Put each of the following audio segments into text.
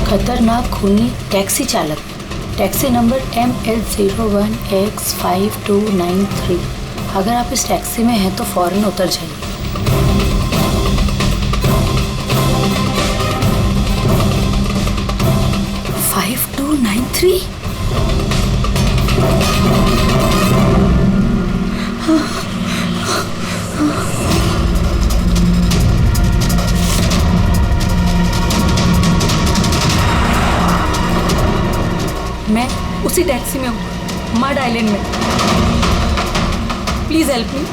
खतरनाक खूनी टैक्सी चालक, टैक्सी नंबर ML01X5293। अगर आप इस टैक्सी में हैं तो फौरन उतर जाइए। 5293। मैं उसी टैक्सी में हूँ, मड आइलैंड में। Please help me.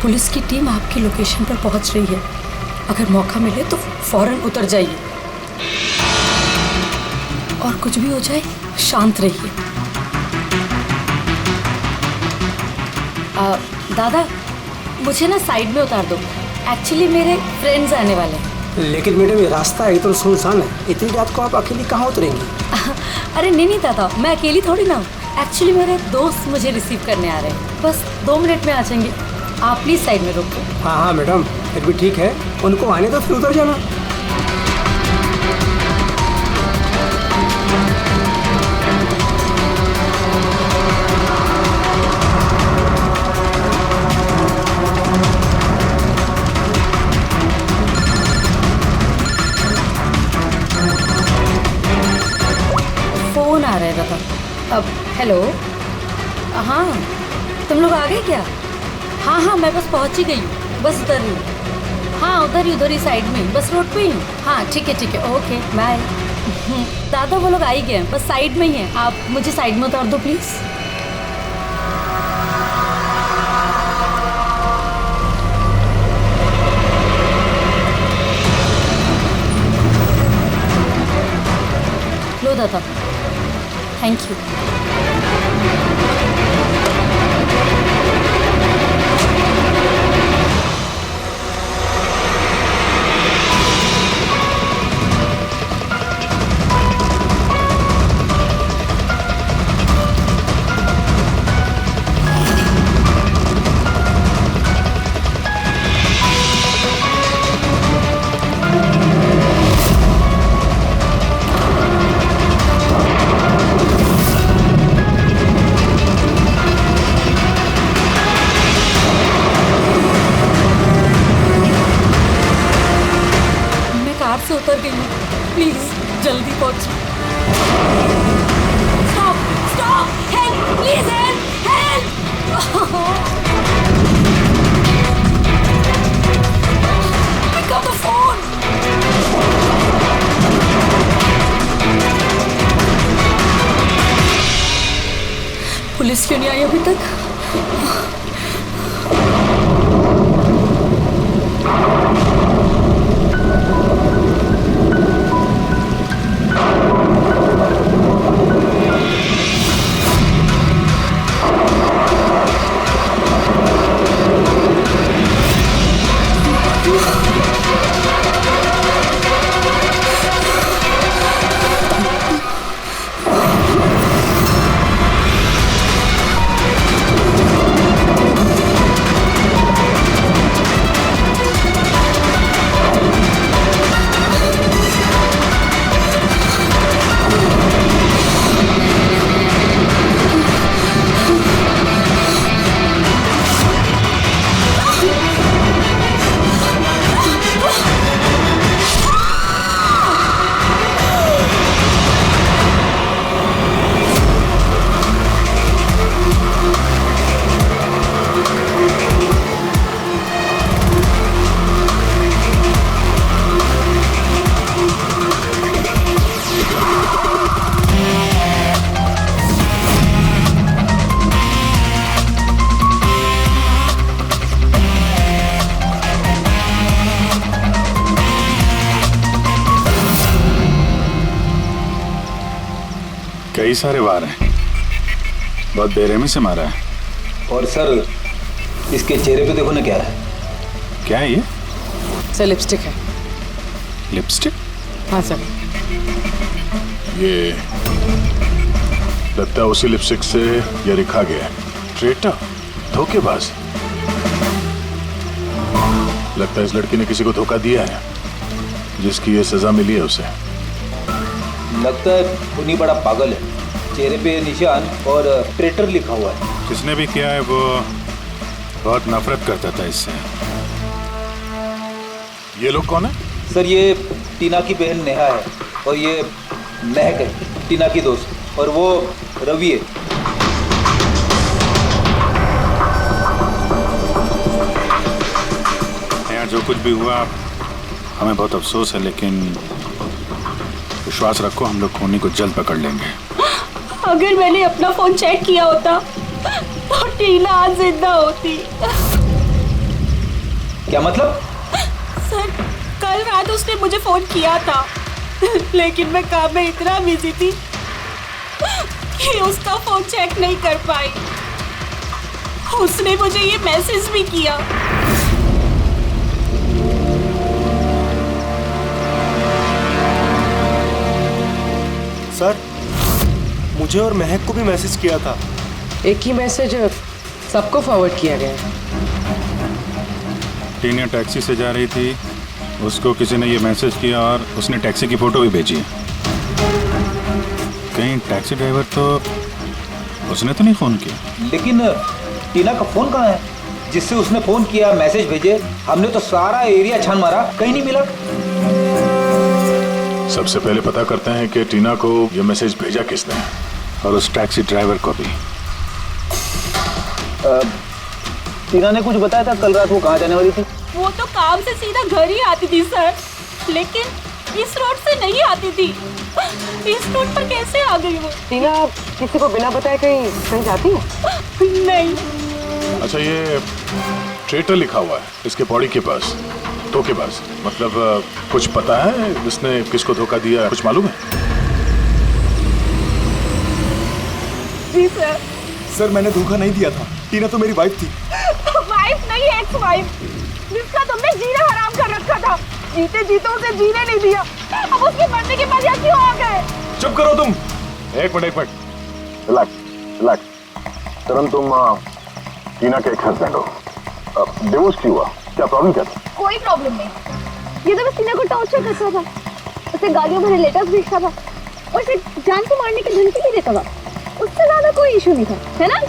पुलिस की टीम आपकी लोकेशन पर पहुंच रही है। अगर मौका मिले तो फौरन उतर जाइए और कुछ भी हो जाए शांत रहिए। दादा, मुझे ना साइड में उतार दो। एक्चुअली मेरे फ्रेंड्स आने वाले हैं। लेकिन मैडम ये रास्ता एकदम सुनसान है, इतनी रात को आप अकेली कहाँ उतरेंगी? अरे नहीं दादा, मैं अकेली थोड़ी ना हूँ। एक्चुअली मेरे दोस्त मुझे रिसीव करने आ रहे हैं, बस 2 मिनट में आ जाएंगे। आप प्लीज साइड में रोको। हाँ मैडम, फिर भी ठीक है, उनको आने तो फिर उतर जाना। फोन आ रहा है दादा। अब हेलो, हाँ तुम लोग आ गए क्या? हाँ मैं बस पहुंच ही गई हूँ, बस उधर ही। हाँ उधर ही साइड में, बस रोड पे ही हूँ। हाँ ठीक है ओके बाय। दादा वो लोग आ ही गए, बस साइड में ही हैं। आप मुझे साइड में उतार दो प्लीज। लो दादा, थैंक यू। से उतर गई हूँ, प्लीज जल्दी पहुंचो। Stop help, please help. Pick up the phone. Police क्यों नहीं आई अभी तक? कई सारे वार हैं, बहुत बेरहमी से मारा है। और सर इसके चेहरे पे देखो ना क्या है। क्या है ये? सर लिपस्टिक है। लिपस्टिक? हाँ सर। ये लगता है उसी लिपस्टिक से ये लिखा गया है, ट्रेटर, धोखेबाज। लगता है इस लड़की ने किसी को धोखा दिया है, जिसकी ये सजा मिली है उसे। लगता है उन्हीं बड़ा पागल है। चेहरे पे निशान और ट्रेटर लिखा हुआ है। जिसने भी किया है वो बहुत नफरत करता था इससे। ये लोग कौन है? सर ये टीना की बहन नेहा है और ये महक है, टीना की दोस्त, और वो रवि है। यहाँ जो कुछ भी हुआ हमें बहुत अफसोस है, लेकिन विश्वास रखो हम लोग खूनी को जल्द पकड़ लेंगे। अगर मैंने अपना फोन चेक किया होता तो टीना आज जिंदा होती। क्या मतलब? सर कल रात उसने मुझे फोन किया था, लेकिन मैं काम में इतना बिजी थी कि उसका फोन चेक नहीं कर पाई। उसने मुझे ये मैसेज भी किया। सर मुझे और महक को भी मैसेज किया था। एक ही मैसेज सबको फॉरवर्ड किया गया है। टीना टैक्सी से जा रही थी, उसको किसी ने ये मैसेज किया और उसने टैक्सी की फोटो भी भेजी। कहीं टैक्सी ड्राइवर तो उसने तो नहीं फोन किया? लेकिन टीना का फोन कहाँ है जिससे उसने फोन किया, मैसेज भेजे? हमने तो सारा एरिया छान मारा, कहीं नहीं मिला। सबसे पहले पता करते हैं कि टीना को ये मैसेज भेजा किसने, और उस टैक्सी ड्राइवर को भी। टीना ने कुछ बताया था कल रात वो कहाँ जाने वाली थी? वो तो काम से सीधा घर ही आती थी सर, लेकिन इस रोड से नहीं आती थी। इस रोड पर कैसे आ गई वो? टीना किसी को बिना बताए कहीं जाती है? नहीं। अच्छा, ये ट्रेटर लिखा हुआ है इसके बॉडी के पास, धोखेबाज। मतलब कुछ पता है इसने किसको धोखा दिया, कुछ मालूम है? जी सर। सर मैंने धोखा नहीं दिया था, टीना तो मेरी वाइफ थी। वाइफ नहीं, एक्स वाइफ, जिसका तुमने जीना हराम कर रखा था। जीते जीते उसे जीने नहीं दिया, अब उसके मरने के बाद यहाँ क्यों आ गए? चुप करो तुम। एक मिनट। रिलैक्स। करण, तुम टीना के एक हस्बैंड हो। डिवोर्स क्यों हुआ? क्या प्रॉब्लम क्या था? कोई प्रॉब्लम नहीं। ये तो बस टीना को टॉर्चर करता था, उसे गालियों भरे लेटर्स भेजता था और उसे जान को मारने की धमकी भी देता था। उससे ज्यादा कोई इशू नहीं था, है ना?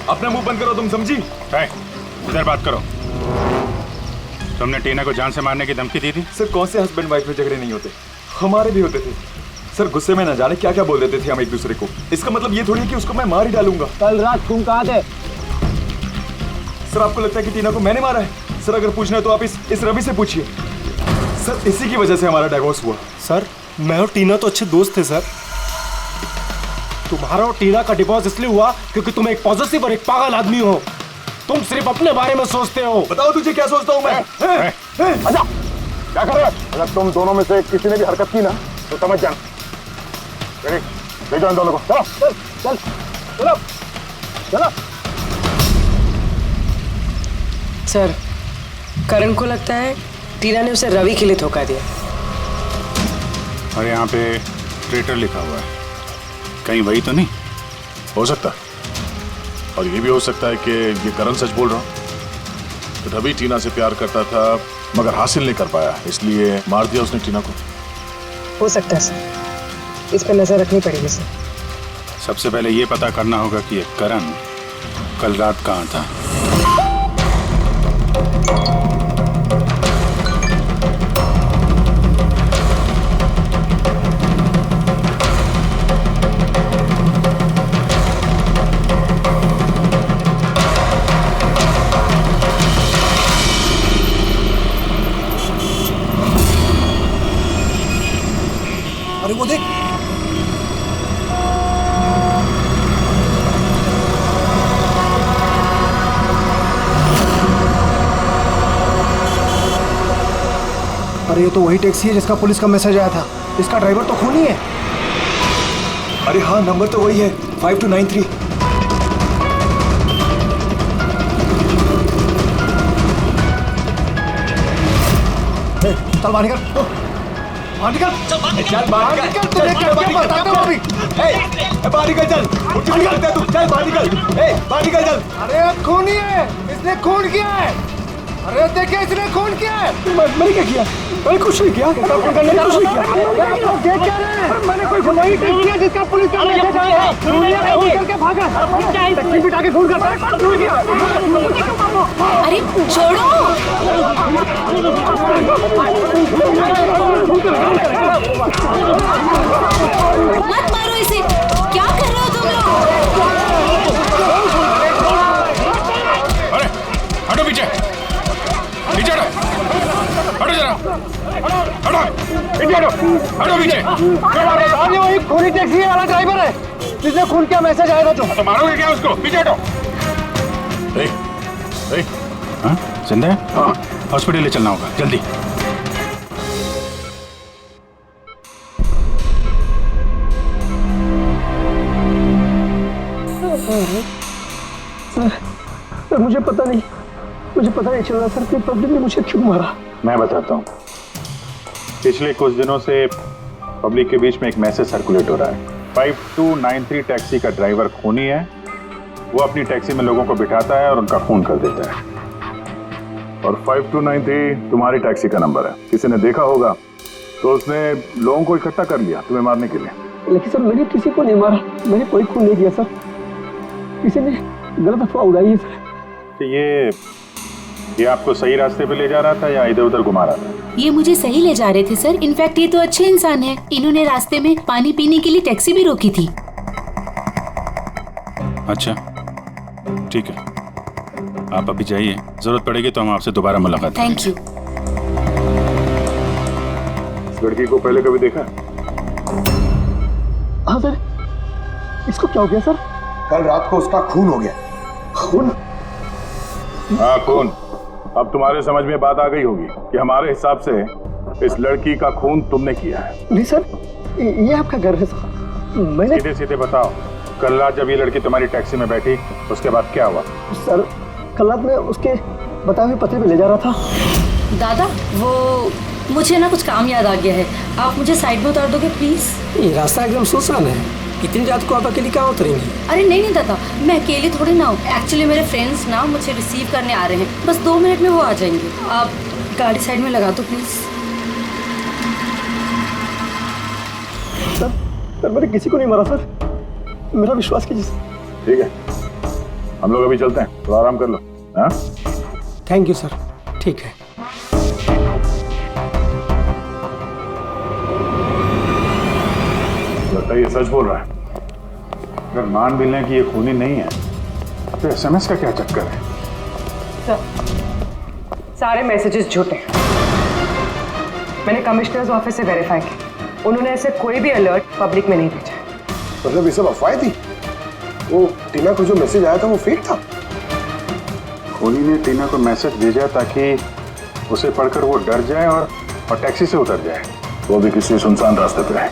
अपना मुंह बंद करो तुम, समझी? इधर बात करो। तुमने टीना को जान से मारने की धमकी दी थी? सर कौन से हस्बैंड वाइफ में झगड़े नहीं होते, हमारे भी होते थे। सर गुस्से में न जाने क्या क्या बोल देते थे हम एक दूसरे को। इसका मतलब ये थोड़ी है कि उसको मैं मार ही डालूंगा। कल रात तुम कहाँ थे? सर आपको लगता है कि टीना को मैंने मारा है? सर अगर पूछना है तो आप इस रवि से पूछिए। सर इसी की वजह से हमारा डिवोर्स हुआ। सर मैं और टीना तो अच्छे दोस्त थे सर। तुम्हारा और टीना का डिवोर्स इसलिए हुआ क्योंकि तुम एक पॉजिटिव और एक पागल आदमी हो। तुम सिर्फ अपने बारे में सोचते हो। बताओ तुझे क्या सोचता हूँ मैं? अच्छा, क्या कर रहे हो? अगर तुम दोनों में से किसी ने भी हरकत की ना तो समझ जाना। ले जाओ इन दोनों को। चलो चल चल चलो चलो। सर करण को लगता है टीना ने उसे रवि के लिए धोखा दिया। और यहाँ पे ट्रेटर लिखा हुआ है, कहीं वही तो नहीं हो सकता? और ये भी हो सकता है कि ये करण सच बोल रहा हूँ। तो रवि टीना से प्यार करता था मगर हासिल नहीं कर पाया, इसलिए मार दिया उसने टीना को। हो सकता है सर, इस पर नजर रखनी पड़ेगी सर। सबसे पहले ये पता करना होगा कि ये करण कल रात कहाँ था। अरे वो देख, अरे ये तो वही टैक्सी है जिसका पुलिस का मैसेज आया था। इसका ड्राइवर तो खूनी है। अरे हाँ, नंबर तो वही है, 5293। चल बाहर निकल, बाहर निकल, चल बाहर निकल, तुझे करके बताता हूँ अभी। बाहर निकल, चल तू, चल बाहर निकल, बाहर निकल चल। अरे खूनी है, इसने खून किया है। अरे देखिए इसने खून किया है। मैंने क्या किया? मैंने कुछ नहीं किया। कुछ नहीं किया। मैंने कोई गुनाही नहीं किया जिसका पुलिस का मैसेज आया है। खून करके भागा, टैक्सी बिठा के खून करता है। खून किया। अरे छोड़ो। मत मारो इसे, क्या कर रहे हो तुम लोग? अरे हटो पीछे, पीछे हटो, हटो जरा, हटो पीछे, हटो पीछे। अरे वही खूनी टैक्सी वाला ड्राइवर है जिसने खून किया, मैसेज आया था। तो मारोगे क्या उसको? पीछे हटो। हाँ जिंदा है? हाँ, हॉस्पिटल ले चलना होगा जल्दी। सर मुझे पता नहीं चल रहा सर कि पब्लिक ने मुझे क्यों मारा। मैं बताता हूँ। पिछले कुछ दिनों से पब्लिक के बीच में एक मैसेज सर्कुलेट हो रहा है। 5293 टैक्सी का ड्राइवर खूनी है। वो अपनी टैक्सी में लोगों को बिठाता है और उनका खून कर देता है। और 5293 तुम्हारी टैक्सी का नंबर है। किसी ने देखा होगा तो उसने लोगों को इकट्ठा कर लिया तुम्हें मारने के लिए। लेकिन सर मैंने किसी को नहीं मारा, मैंने कोई खून नहीं किया सर। किसी ने गलत अफवाह उड़ाई है सर। तो ये आपको सही रास्ते पे ले जा रहा था या इधर उधर घुमा रहा था? ये मुझे सही ले जा रहे थे सर। इनफैक्ट ये तो अच्छे इंसान है। इन्होंने रास्ते में पानी पीने के लिए टैक्सी भी रोकी थी। अच्छा ठीक है, आप अभी जाइए, जरूरत पड़ेगी तो हम आपसे दोबारा मुलाकात करेंगे। Thank you. इस लड़की को पहले कभी देखा? हाँ सर। इसको क्या हो गया सर? कल रात को उसका खून हो गया। खून? हाँ खून। अब तुम्हारे समझ में बात आ गई होगी कि हमारे हिसाब से इस लड़की का खून तुमने किया है। नहीं सर, ये आपका घर है सर। मैंने सीधे सीधे बताओ, कल रात जब ये लड़की तुम्हारी टैक्सी में बैठी उसके बाद क्या हुआ? सर कल रात में उसके बताए हुए पते पे ले जा रहा था। दादा वो मुझे ना कुछ काम याद आ गया है, आप मुझे साइड में उतार दोगे प्लीज? ये रास्ता एकदम सुनसान है, इतनी रात को आप अकेली कहाँ उतरेंगी? अरे नहीं दादा, मैं अकेले थोड़ी ना हूँ। एक्चुअली मेरे फ्रेंड्स ना मुझे रिसीव करने आ रहे हैं, बस 2 मिनट में वो आ जाएंगे। आप गाड़ी साइड में लगा दो प्लीज। सर मैंने किसी को नहीं मारा सर, मेरा विश्वास कीजिए सर। ठीक है, हम लोग अभी चलते हैं, तो आराम कर लो। हाँ थैंक यू सर, ठीक है। लगता है ये सच बोल रहा है। अगर मान भी लें कि ये खूनी नहीं है तो SMS का क्या चक्कर है? सारे मैसेजेस झूठे हैं। मैंने कमिश्नर्स ऑफिस से वेरीफाई किया, उन्होंने ऐसे कोई भी अलर्ट पब्लिक में नहीं भेजा। मतलब ये सब अफवाहें थी? वो टीना को जो मैसेज आया था वो फेक था? खूनी ने टीना को मैसेज भेजा ताकि उसे पढ़कर वो डर जाए और टैक्सी से उतर जाए, वो भी किसी सुनसान रास्ते पे,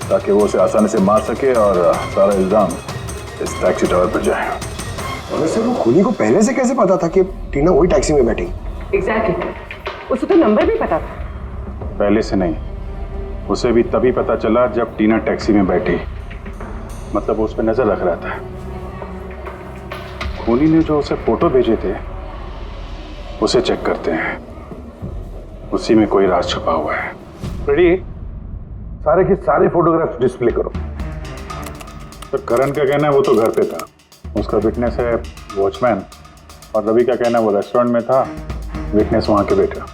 ताकि वो उसे आसानी से मार सके और सारा इल्जाम इस टैक्सी ड्राइवर पर जाए। और वैसे वो खूनी को पहले से कैसे पता था कि टीना वही टैक्सी में बैठी? एग्जैक्टली, उसे तो नंबर भी पता था। पहले से नहीं, उसे भी तभी पता चला जब टीना टैक्सी में बैठी, मतलब वो उस पर नजर रख रहा था। खूनी ने जो उसे फोटो भेजे थे उसे चेक करते हैं, उसी में कोई राज छुपा हुआ है। रेडी? सारे के सारे फोटोग्राफ्स डिस्प्ले करो। तो करण का कहना है वो तो घर पे था, उसका विटनेस है वॉचमैन, और रवि का कहना है वो रेस्टोरेंट में था, विटनेस वहां के बैठा।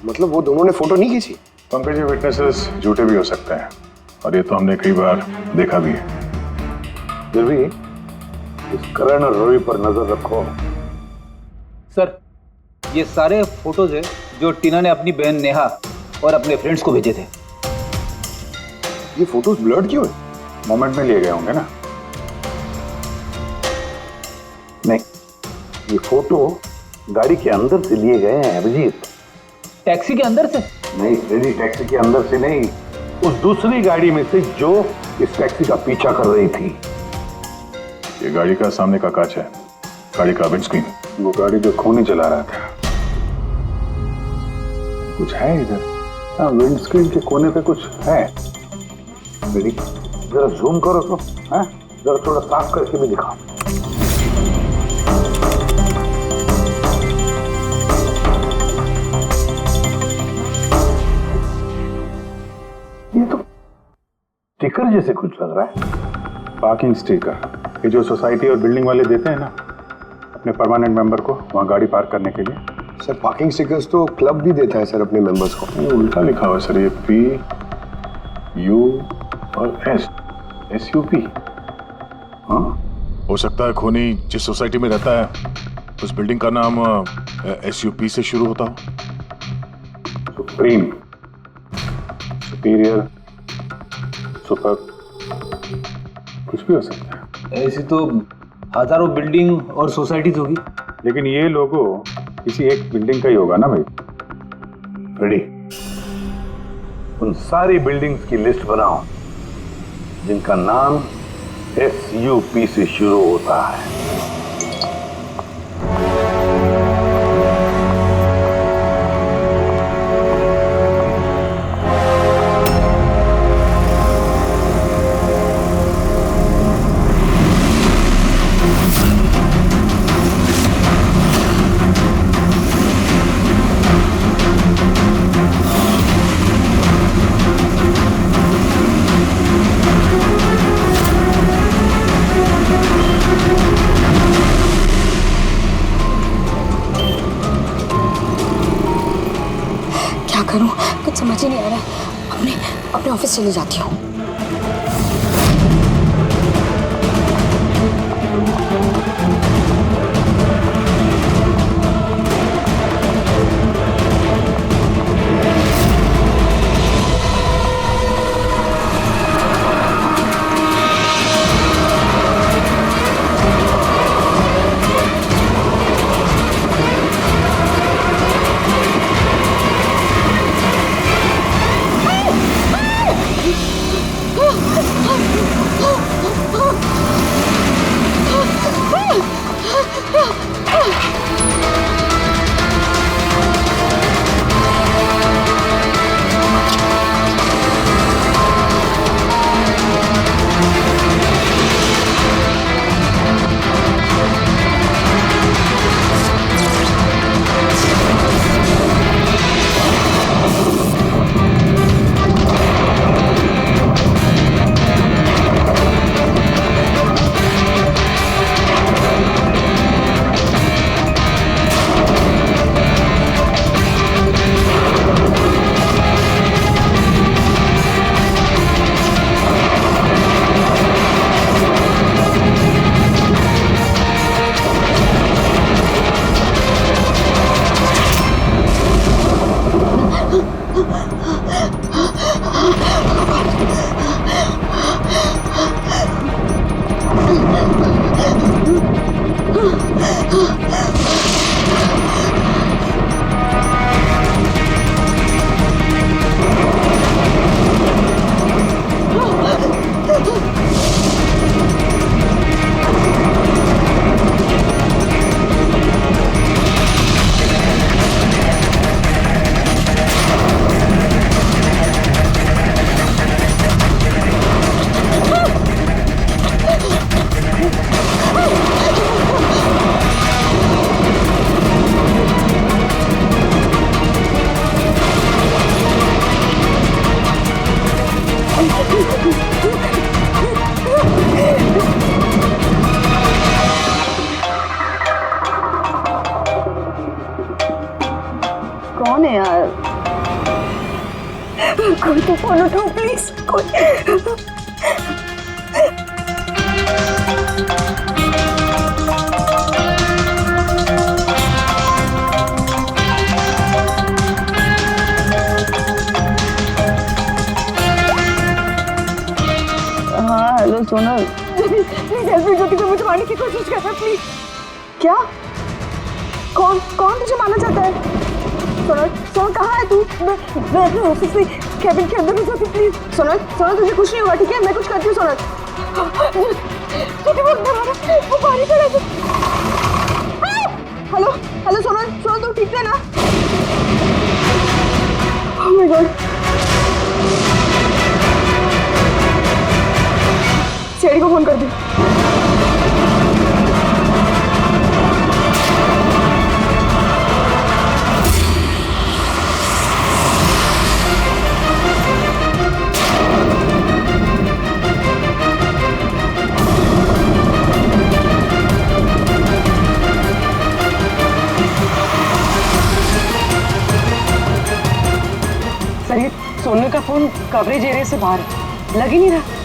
मतलब वो दोनों ने फोटो नहीं खींची? पंकज, ये विटनेसेस झूठे भी हो सकते हैं और ये तो हमने कई बार देखा भी है। फिर भी इस करण और रवि पर नजर रखो। सर ये सारे फोटोज है जो टीना ने अपनी बहन नेहा और अपने फ्रेंड्स को भेजे थे। ये फोटोज ब्लर्ड क्यों है? मोमेंट में लिए गए होंगे ना। नहीं, ये फोटो गाड़ी के अंदर से लिए गए हैं अभिजीत। टैक्सी के अंदर से? नहीं रेडी, टैक्सी के अंदर से नहीं, उस दूसरी गाड़ी में से जो इस टैक्सी का पीछा कर रही थी। ये गाड़ी का सामने का कांच है, गाड़ी का विंडस्क्रीन, वो गाड़ी जो खूनी चला रहा था। कुछ है इधर, हाँ, विंडस्क्रीन के कोने पे कुछ है। रेडी, जरा जूम करो तो, हाँ, जरा थोड़ा साफ करके भी दिखाओ। ये तो स्टिकर जैसे कुछ लग रहा है। पार्किंग स्टिकर, ये जो सोसाइटी और बिल्डिंग वाले देते हैं ना अपने परमानेंट मेंबर को वहाँ गाड़ी पार्क करने के लिए। सर पार्किंग स्टिकर्स तो क्लब भी देता है सर अपने मेंबर्स को। ये उल्टा लिखा हुआ है सर, ये PU और SUP। हाँ, हो सकता है खोनी जिस सोसाइटी में रहता है उस बिल्डिंग का नाम SUP से शुरू होता हो। सुप्रीम, सुपीरियर, सुपर, कुछ भी हो सकता है। ऐसी तो हजारों बिल्डिंग और सोसाइटीज होगी, लेकिन ये लोगो किसी एक बिल्डिंग का ही होगा ना भाई। रेडी, उन सारी बिल्डिंग्स की लिस्ट बनाओ जिनका नाम SUP से शुरू होता है। क्या करूं, कुछ समझ ही नहीं आ रहा। अपने ऑफिस चली जाती हूँ। कौन है यार? कोई तो फोन उठाओ प्लीज। हाँ hello Sonal, please help me. Jyoti को मुझे मारने की कोशिश कर रहा है, प्लीज। क्या? कौन कौन तुझे मारना चाहता है? सोनल, सोनल कहाँ है तू? मैं अपने ऑफिस में कैबिन के अंदर हूँ ज्योति, प्लीज। सोनल, सोनल तुझे कुछ नहीं हुआ, ठीक है? मैं कुछ करती हूँ सोनल। ज्योति वो अंदर आ रहा है, वो बाहर ही खड़ा है। हेलो हेलो सोनल, सोनल तू ठीक है ना? Oh my my God. CID को फोन कर दी। सर ये सोनल का फोन कवरेज एरिया से बाहर है, लग ही नहीं रहा।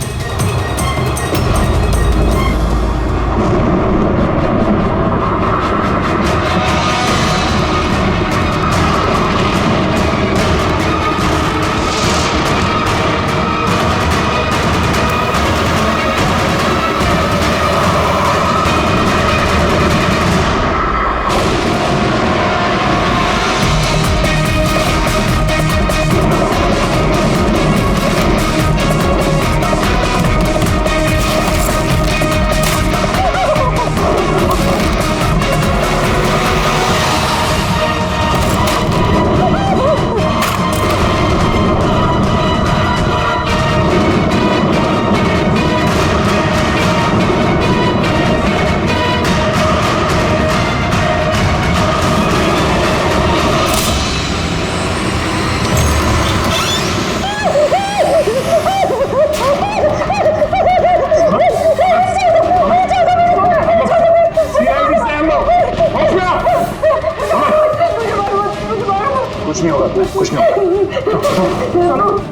कुछ नहीं होगा, कुछ नहीं होगा।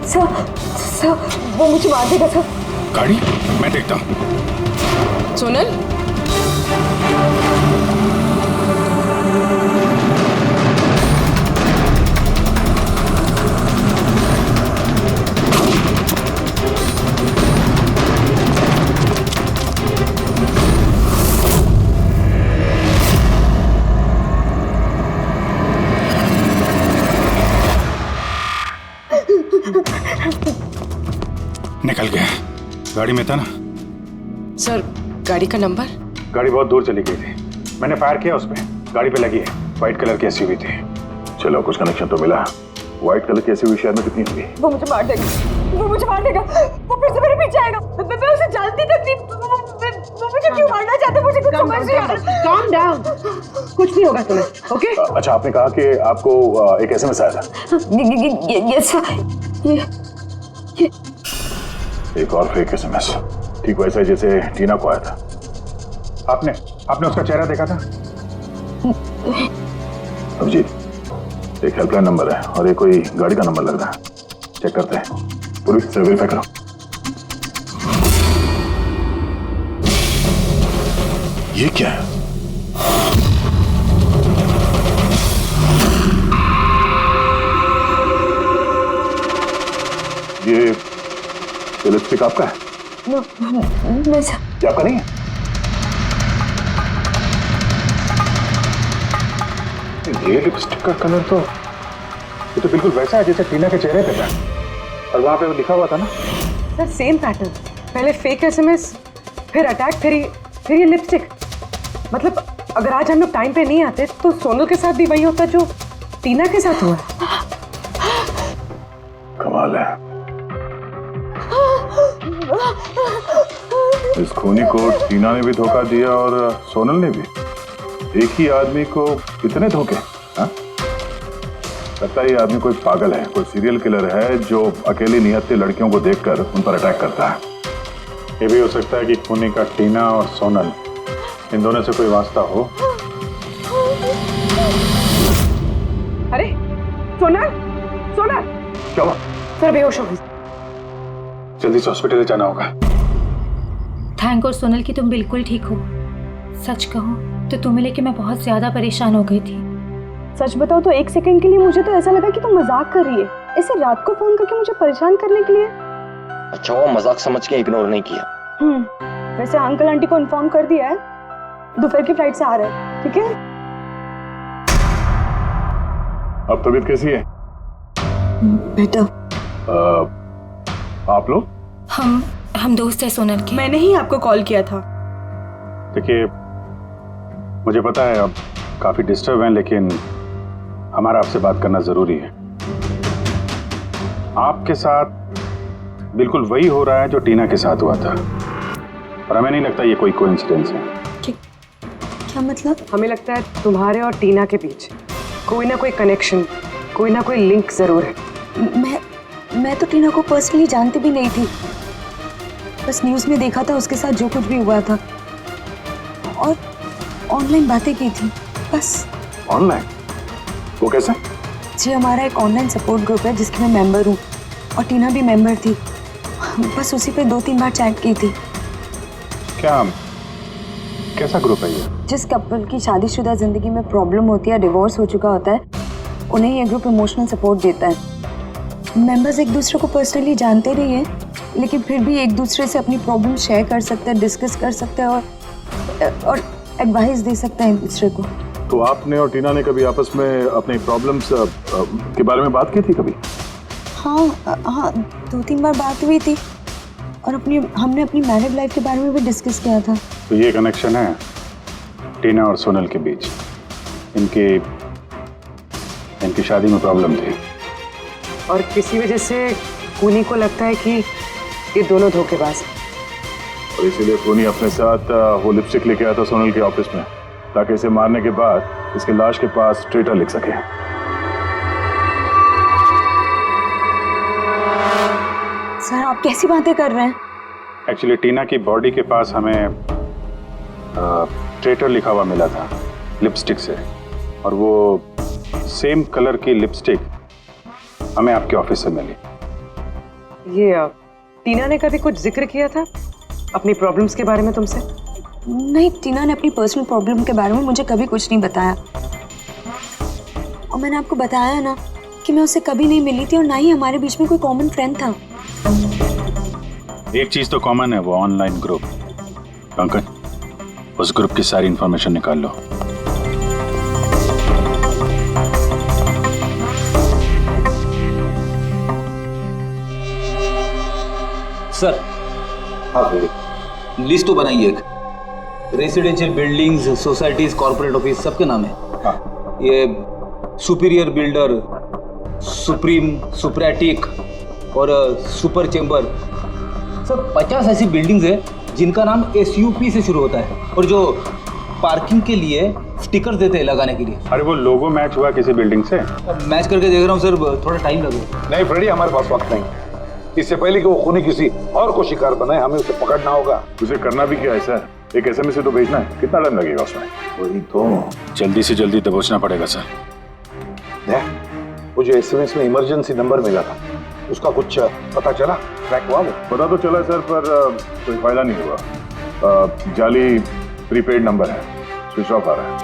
सर वो मुझे मार देगा सर। गाड़ी मैं देखता हूँ। सोनल निकल गया। गाड़ी में था ना? सर गाड़ी का नंबर? गाड़ी बहुत दूर चली गई थी, मैंने फायर किया उस पे, गाड़ी पे लगी है। व्हाइट कलर की एसयूवी थी। चलो कुछ कनेक्शन तो मिला। व्हाइट कलर की एसयूवी शहर में कितनी होगी? वो मुझे मार देगा, वो मुझे मार देगा, वो फिर से मेरे पीछे आएगा। मैं उसे जानती तक नहीं, वो मुझे क्यों मारना चाहता है, मुझे कुछ समझ नहीं आ रहा। calm down, कुछ नहीं होगा तुम्हें, ओके? अच्छा आपने कहा कि आपको एक एसएमएस आया था। यस एक और फेक एसएमएस, ठीक वैसा जैसे टीना को आया था। आपने उसका चेहरा देखा था? अभिजीत एक हेल्पलाइन नंबर है और ये कोई गाड़ी का नंबर लग रहा है, चेक करते हैं। पुलिस से वेरीफाई करो। ये क्या है? ये लिपस्टिक आपका है? ये आपका नहीं है? ये लिपस्टिक का कलर तो ये तो बिल्कुल वैसा है जैसे टीना के चेहरे पे था, और वहां पे वो लिखा हुआ था ना। सर सेम पैटर्न, पहले फेक एसएमएस, फिर अटैक, फिर ये लिपस्टिक। मतलब अगर आज हम लोग टाइम पे नहीं आते तो सोनल के साथ भी वही होता जो टीना के साथ हुआ। कमाल है, इस खूनी को टीना ने भी धोखा दिया और सोनल ने भी। एक ही आदमी को कितने धोखे? हाँ? लगता है ये आदमी कोई पागल है, कोई सीरियल किलर है जो अकेली निहत्थे लड़कियों को देखकर उन पर अटैक करता है। ये भी हो सकता है कि खूनी का टीना और सोनल, इन दोनों से कोई वास्ता हो। अरे सोनल, सोनल क्या हुआ? सर बेहोश हो गई। जल्दी से हॉस्पिटल ले जाना होगा। थैंक गॉड सोनल कि तुम बिल्कुल ठीक हो। सच कहूँ तो तुम्हें लेके मैं बहुत ज्यादा परेशान हो गई थी। सच बताओ तो एक सेकंड के लिए मुझे तो ऐसा लगा कि तुम मजाक कर रही है, ऐसे रात को फोन करके मुझे परेशान करने के लिए। अच्छा वो मजाक समझ के इग्नोर नहीं किया। वैसे अंकल आंटी को इन्फॉर्म कर दिया है, दोपहर की फ्लाइट से आ रहे हैं, ठीक है? अब तबीयत कैसी है? बेटा आप लोग? हम दोस्त हैं सोनल के। मैंने ही आपको कॉल किया था। देखिए मुझे पता है आप काफी डिस्टर्ब हैं, लेकिन हमारा आपसे बात करना जरूरी है। आपके साथ बिल्कुल वही हो रहा है जो टीना के साथ हुआ था, और हमें नहीं लगता ये कोई कोइंसिडेंस है। क्या मतलब? हमें लगता है तुम्हारे और टीना के बीच कोई ना कोई कनेक्शन, कोई ना कोई लिंक जरूर है। मैं तो टीना को पर्सनली जानती भी नहीं थी, बस न्यूज़ में देखा था उसके साथ जो कुछ भी हुआ था और ऑनलाइन बातें की थी बस। ऑनलाइन? वो कैसे? जी, हमारा एक ऑनलाइन सपोर्ट ग्रुप है जिसकी मैं मेंबर हूँ और टीना भी मेंबर थी, बस उसी पे 2-3 बार चैट की थी। क्या, कैसा ग्रुप है ये? जिस कपल की शादीशुदा जिंदगी में प्रॉब्लम होती है, डिवोर्स हो चुका होता है, उन्हें ये ग्रुप इमोशनल सपोर्ट देता है। मेंबर्स एक दूसरे को पर्सनली जानते नहीं हैं, लेकिन फिर भी एक दूसरे से अपनी प्रॉब्लम शेयर कर सकते हैं, डिस्कस कर सकते हैं और एडवाइस दे सकते हैं एक दूसरे को। तो आपने और टीना ने कभी आपस में अपनी प्रॉब्लम्स के बारे में बात की थी कभी? हाँ, 2-3 बार बात हुई थी और हमने अपनी मैरिड लाइफ के बारे में भी डिस्कस किया था। तो ये कनेक्शन है टीना और सोनल के बीच। इनकी शादी में प्रॉब्लम थी और किसी वजह से खूनी को लगता है कि ये दोनों धोखेबाज हैं। और इसीलिए खूनी अपने साथ वो लिपस्टिक लेके आया था सोनल के ऑफिस में, ताकि इसे मारने के बाद इसके लाश के पास ट्रेटर लिख सके। सर, आप कैसी बातें कर रहे हैं? एक्चुअली टीना की बॉडी के पास हमें ट्रेटर लिखा हुआ मिला था लिपस्टिक से, और वो सेम कलर की लिपस्टिक हमें आपके ऑफिस से मिली। ये टीना ने कभी कुछ जिक्र किया था अपनी प्रॉब्लम्स के बारे में तुमसे? नहीं, टीना ने अपनी पर्सनल प्रॉब्लम के बारे में मुझे कभी कुछ नहीं बताया, और मैंने आपको बताया ना कि मैं उससे कभी नहीं मिली थी और ना ही हमारे बीच में कोई कॉमन फ्रेंड था। एक चीज तो कॉमन है, वो ऑनलाइन ग्रुप। पंकज, उस ग्रुप की सारी इंफॉर्मेशन निकाल लो। सर, हाँ लिस्ट तो बनाइए। एक residential buildings, societies, corporate office सबके नाम है। हाँ। ये सुपीरियर बिल्डर, सुप्रीम, सुप्रेटिक और सुपर चेंबर, सब 50 ऐसी बिल्डिंग्स है जिनका नाम SUP से शुरू होता है, और जो पार्किंग के लिए स्टिकर देते हैं लगाने के लिए। अरे वो लोगो मैच हुआ किसी बिल्डिंग से? मैच करके देख रहा हूँ सर, थोड़ा टाइम लगेगा। नहीं फ्रेडी, हमारे पास वक्त नहीं। इससे पहले कि वो खूनी किसी और को शिकार बनाए, हमें उसे पकड़ना होगा। उसे करना भी क्या है सर? एक SMS से तो भेजना है, कितना टाइम लगेगा उसमें? वही तो, जल्दी से जल्दी दबोचना पड़ेगा सर। वो जो SMS में इमरजेंसी नंबर मिला था, उसका कुछ पता चला? ट्रैक हुआ वो? पता तो चला सर, पर कोई फायदा नहीं हुआ। जाली प्रीपेड नंबर है, स्विच ऑफ आ रहा है।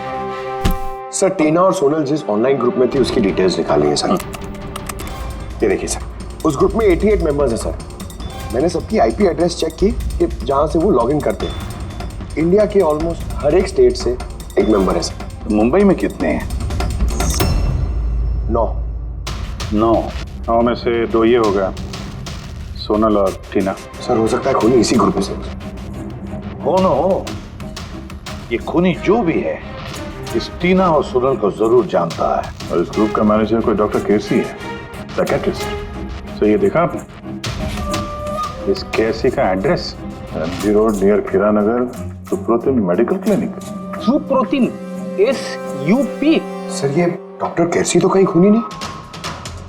सर, टीना और सोनल जिस ऑनलाइन ग्रुप में थी उसकी डिटेल्स निकाली है सर। ये देखिए सर, उस ग्रुप में 88 मेंबर्स हैं सर। मैंने सबकी IP एड्रेस चेक की कि जहां से वो लॉगिन करते हैं। इंडिया के ऑलमोस्ट हर एक स्टेट से एक मेंबर है सर। तो मुंबई में कितने हैं? 9 में से 2 ये हो गया, सोनल और टीना। सर, हो सकता है खूनी इसी ग्रुप में से हो। ये खूनी जो भी है, इस टीना और सोनल को जरूर जानता है। और इस ग्रुप का मैनेजर कोई डॉक्टर केसी है, साइकियाट्रिस्ट। तो ये देखा आपने इस केसी का एड्रेस? MG रोड नियर खीरा नगर, Suprotim medical clinic. Suprotim, SUP? Sir, ये डॉक्टर केसी तो कहीं खूनी नहीं।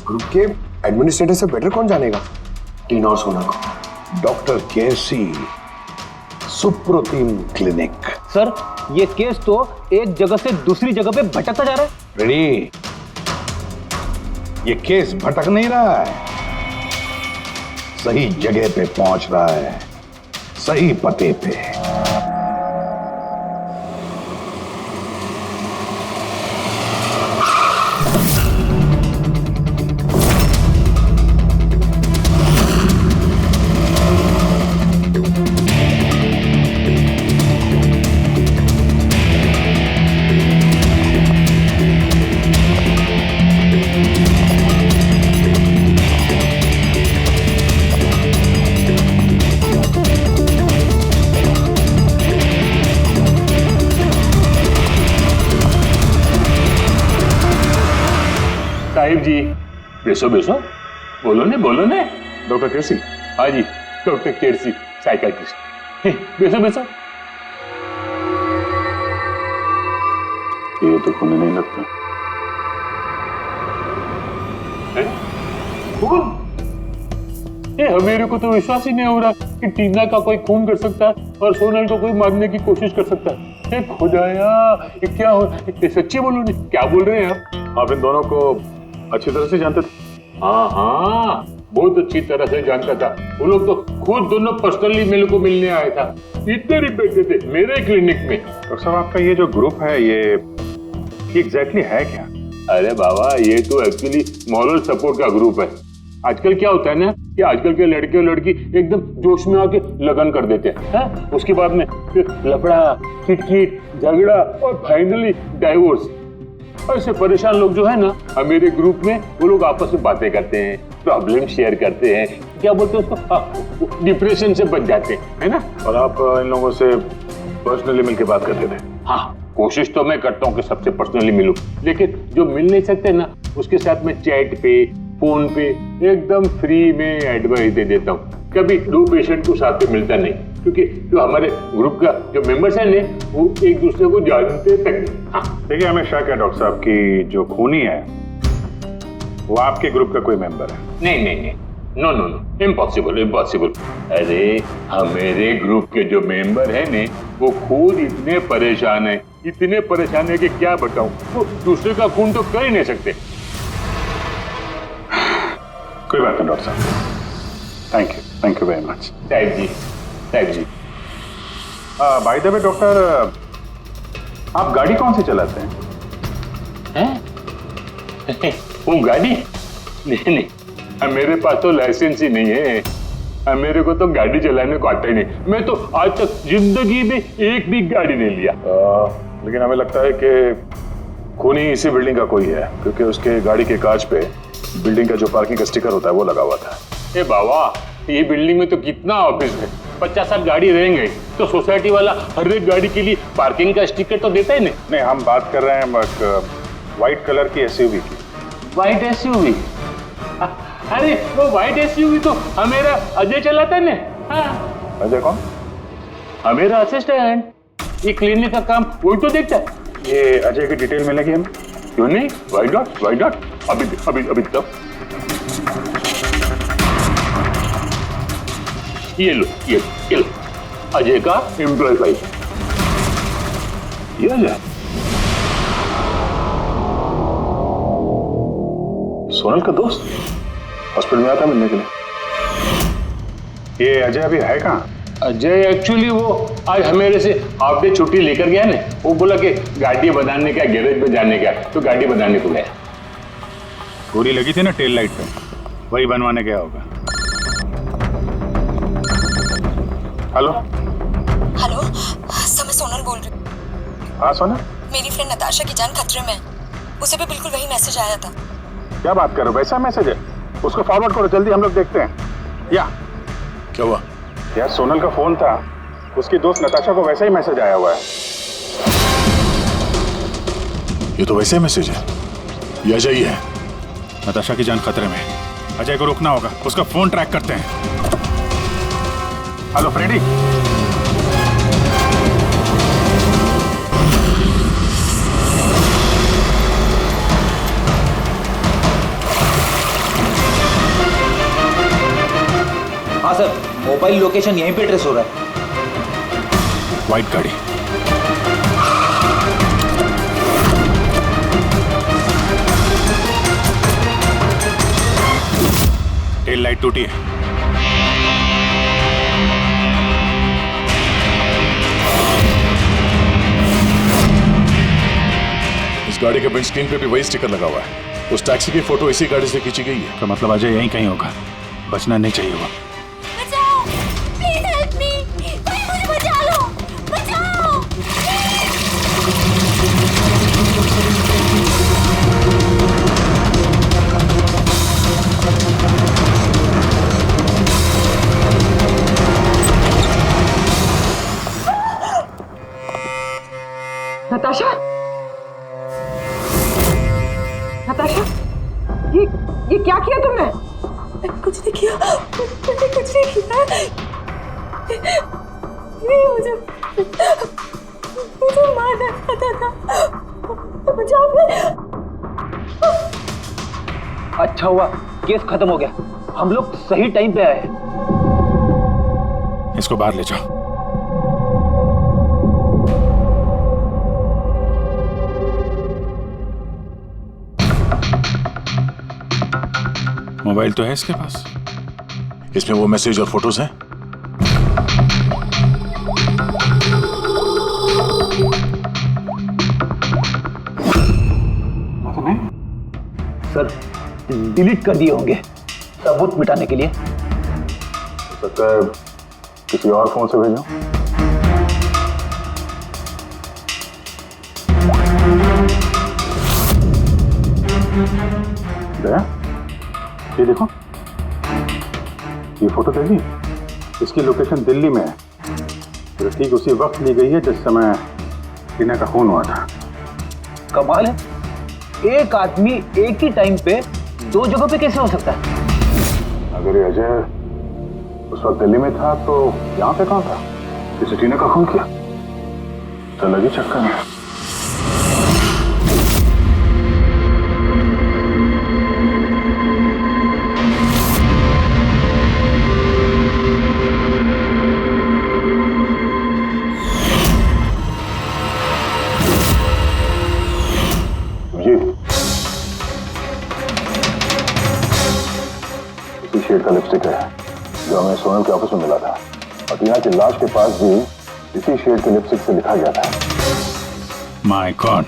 ग्रुप के एडमिनिस्ट्रेटर से बेटर कौन जानेगा टीना और सोनल को? डॉक्टर केसी, सुप्रोतिम क्लिनिक। सर, ये केस तो एक जगह से दूसरी जगह पे भटकता जा रहा है। रेडी, ये केस भटक नहीं रहा है, सही जगह पे पहुंच रहा है, सही पते पे। साहिब जी, बेसो बेसो, बोलो ने डॉक्टर केसी। हाँ जी, डॉक्टर केसी, साइकाट्रिस्ट। बैठो बैठो। ये तो खून नहीं लगता। खून? मेरे को तो विश्वास ही नहीं हो रहा कि टीना का कोई खून कर सकता है और सोनल को कोई मारने की कोशिश कर सकता है। खुदाया, ये क्या हो? सच्ची बोलो नहीं, क्या बोल रहे हैं आप इन दोनों को अच्छी तरह से जानते थे? हाँ, बहुत अच्छी तरह से जानता था। वो लोग तो खुद दोनों पर्सनली मेरे को मिलने आए था। इतने बैठे थे मेरे क्लिनिक में। डॉक्टर साहब, आपका ये जो ग्रुप है ये एग्जैक्टली है क्या? अरे बाबा, ये तो एक्चुअली मॉरल सपोर्ट का ग्रुप है। आजकल क्या होता है ना कि आजकल के लड़के और लड़की एकदम जोश में आके लगन कर देते हैं, उसके बाद में फिर लफड़ा, किटकिट, झगड़ा और फाइनली डाइवोर्स। ऐसे परेशान लोग जो है ना, मेरे ग्रुप में वो लोग आपस में बातें करते हैं, प्रॉब्लम शेयर करते हैं, क्या बोलते हैं उसको, डिप्रेशन से बच जाते हैं, है ना। और आप इन लोगों से पर्सनली मिलकर बात करते थे? हाँ, कोशिश तो मैं करता हूँ कि सबसे पर्सनली मिलूं, लेकिन जो मिल नहीं सकते ना, उसके साथ में चैट पे, फोन पे एकदम फ्री में एडवाइस दे देता हूँ। कभी दो पेशेंट को साथ में मिलता नहीं, क्योंकि जो हमारे ग्रुप का जो मेंबर्स हैं ना, वो एक दूसरे को जानते तक नहीं। हाँ, देखिए, हमें शक है डॉक्टर साहब की जो खूनी है वो आपके ग्रुप का कोई मेंबर है। नहीं, नो, इम्पॉसिबल। अरे हमारे ग्रुप के जो मेंबर है ने, वो खुद इतने परेशान है कि क्या बताऊं। वो दूसरे का खून तो कर ही नहीं सकते। कोई बात नहीं डॉक्टर साहब, थैंक यू वेरी मच। साहिब जी। बाय द वे डॉक्टर, आप गाड़ी कौन सी चलाते हैं? वो गाड़ी? नहीं, मेरे पास तो लाइसेंस ही नहीं है। मेरे को तो गाड़ी चलाने को आता ही नहीं। मैं तो आज तक जिंदगी में एक भी गाड़ी नहीं लिया। लेकिन हमें लगता है कि खूनी इसी बिल्डिंग का कोई है, क्योंकि उसके गाड़ी के कांच पे बिल्डिंग का जो पार्किंग का स्टिकर होता है वो लगा हुआ था। ए बाबा, ये बिल्डिंग में तो कितना ऑफिस है, 50-60 गाड़ी रहेंगे, तो सोसाइटी वाला हर एक गाड़ी के लिए पार्किंग का स्टिकर तो देता ही नहीं। हम बात कर रहे हैं व्हाइट कलर की एसयूवी की। White SUV? अरे वो व्हाइट एसयूवी तो हमेरा अजय चलाता है ना। अजय कौन? हमेरा असिस्टेंट। ये क्लिनिक का काम वही तो देखता है। ये अजय की डिटेल मिलेगी हमें? क्यों नहीं? Why not? अभी तक ये लो अजय का एम्प्लॉय फाइल। ये अजय सोनल का दोस्त हॉस्पिटल में आता मिलने के लिए। ये अजय अभी है कहाँ? अजय एक्चुअली वो आज हमेरे से हाफ डे छुट्टी लेकर गया ना। वो बोला कि गाड़ी बनाने का, गैरेज में जाने का, तो गाड़ी बनाने को गया। गोली लगी थी ना टेल लाइट पे, वही बनवाने गया होगा। हेलो सर, मैं सोनल बोल रही हूँ। हाँ सोनल, मेरी फ्रेंड नताशा की जान खतरे में है। उसे भी बिल्कुल वही मैसेज आया था। क्या बात कर रहे हो? वैसा मैसेज है? उसको फॉरवर्ड करो जल्दी, हम लोग देखते हैं। या क्या हुआ? यार सोनल का फोन था, उसकी दोस्त नताशा को वैसा ही मैसेज आया हुआ है। ये तो वैसे मैसेज है, ये अजय ही है। नताशा की जान खतरे में, अजय को रोकना होगा, उसका फोन ट्रैक करते हैं। Hello Freddy. हाँ सर, मोबाइल लोकेशन यहीं पे ट्रेस हो रहा है। व्हाइट गाड़ी। टेल लाइट टूटी है। इस गाड़ी के विंडस्क्रीन पे भी वही स्टिकर लगा हुआ है। उस टैक्सी की फोटो इसी गाड़ी से खींची गई है। तो मतलब अजय यहीं कहीं होगा, बचना नहीं चाहिए वो। बचाओ, प्लीज हेल्प मी, कोई मुझे बचा लो, बचाओ। नताशा, ये क्या किया तुमने? मैंने कुछ नहीं किया, मैंने कुछ नहीं किया। ये मुझे मारना चाहता था। मुझे अच्छा हुआ केस खत्म हो गया, हम लोग सही टाइम पे आए। इसको बाहर ले जाओ। मोबाइल तो है इसके पास, इसमें वो मैसेज और फोटोज हैं। सर डिलीट कर दिए होंगे सबूत मिटाने के लिए। हो सकता है किसी और फोन से भेजो। दया, ये देखो, ये फोटो देखी, इसकी लोकेशन दिल्ली में है। तो ठीक उसी वक्त ली गई है जिस समय टीना का खून हुआ था। कमाल है, एक आदमी एक ही टाइम पे दो जगह पे कैसे हो सकता है? अगर ये अजय उस वक्त दिल्ली में था तो यहाँ पे कहाँ था? किसी टीना का खून किया तो लगी चक्कर में। शेड का लिपस्टिक है जो हमें सोनल के ऑफिस में मिला था, और टीना की लाश के पास भी इसी शेड के लिपस्टिक से लिखा गया था। माय गॉड,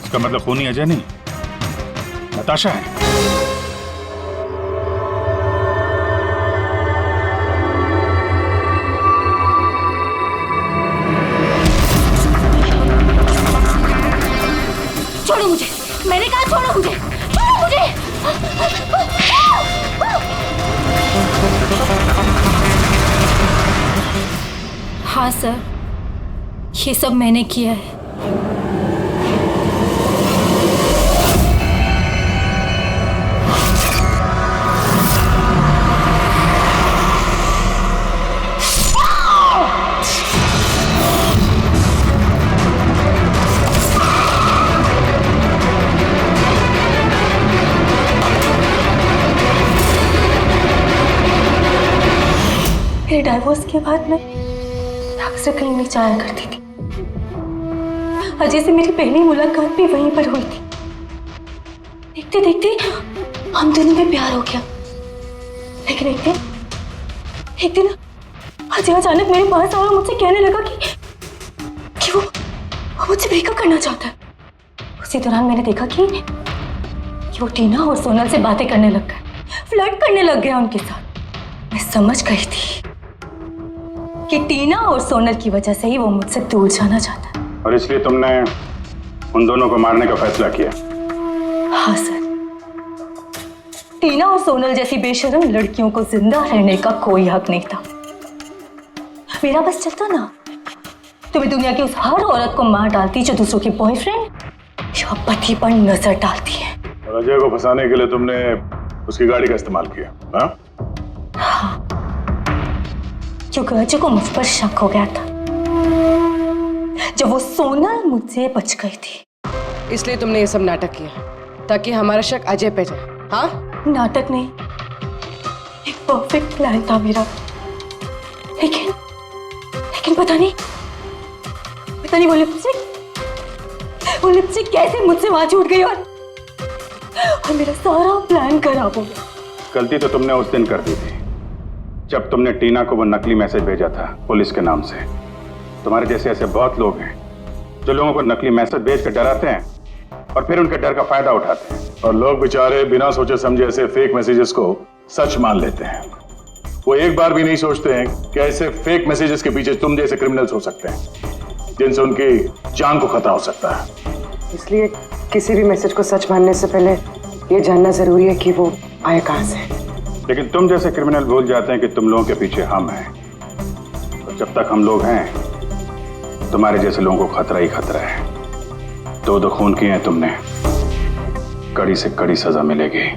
इसका मतलब खूनी अजय नहीं, नताशा है। छोड़ो मुझे, मैंने कहा छोड़ो मुझे, छोड़ो मुझे। हाँ सर, ये सब मैंने किया है। मेरे डाइवोर्स के बाद मैं अक्सर कहीं नहीं जाया करती थी। अजय से मेरी पहली मुलाकात भी वहीं पर हुई थी। देखते देखते हम दोनों में प्यार हो गया। लेकिन एक दिन अजय अचानक मेरे पास आया और मुझसे कहने लगा कि वो मुझसे ब्रेकअप करना चाहता है। उसी दौरान मैंने देखा कि वो टीना और सोनल से बातें करने लग गया, फ्लर्ट करने लग गया उनके साथ। मैं समझ गई थी कि टीना और सोनल की वजह से ही वो मुझसे दूर जाना चाहता है। और इसलिए तुमने उन दोनों को मारने का फैसला किया? हाँ सर, टीना और सोनल जैसी बेशर्म लड़कियों को जिंदा रहने का कोई हक नहीं था। मेरा बस चलता ना तो मैं दुनिया की उस हर औरत को मार डालती जो दूसरों के बॉयफ्रेंड या पति पर नजर डालती है। और अजय को फंसाने के लिए तुमने उसकी गाड़ी का इस्तेमाल किया? हाँ, क्योंकि अजय को मुझ पर शक हो गया था जब वो सोनल मुझसे बच गई थी। इसलिए तुमने ये सब नाटक किया ताकि हमारा शक अजय पे जाए? हाँ, नाटक नहीं, एक परफेक्ट प्लान था मेरा। लेकिन पता नहीं वो लिपस्टिक कैसे मुझसे वहां छूट गई और मेरा सारा प्लान खराब हो गया। गलती तो तुमने उस दिन कर दी थी जब तुमने टीना को वो नकली मैसेज भेजा था पुलिस के नाम से। तुम्हारे जैसे ऐसे बहुत लोग हैं जो लोगों को नकली मैसेज भेज कर डराते हैं और फिर उनके डर का फायदा उठाते हैं, और लोग बेचारे बिना सोचे समझे ऐसे फेक मैसेजेस को सच मान लेते हैं। वो एक बार भी नहीं सोचते हैं कि ऐसे फेक मैसेजेस के पीछे तुम जैसे क्रिमिनल्स हो सकते हैं जिनसे उनकी जान को खतरा हो सकता है। इसलिए किसी भी मैसेज को सच मानने से पहले ये जानना जरूरी है कि वो आया कहां से। लेकिन तुम जैसे क्रिमिनल भूल जाते हैं कि तुम लोगों के पीछे हम हैं, और जब तक हम लोग हैं तुम्हारे जैसे लोगों को खतरा ही खतरा है। दो खून किए हैं तुमने, कड़ी से कड़ी सजा मिलेगी।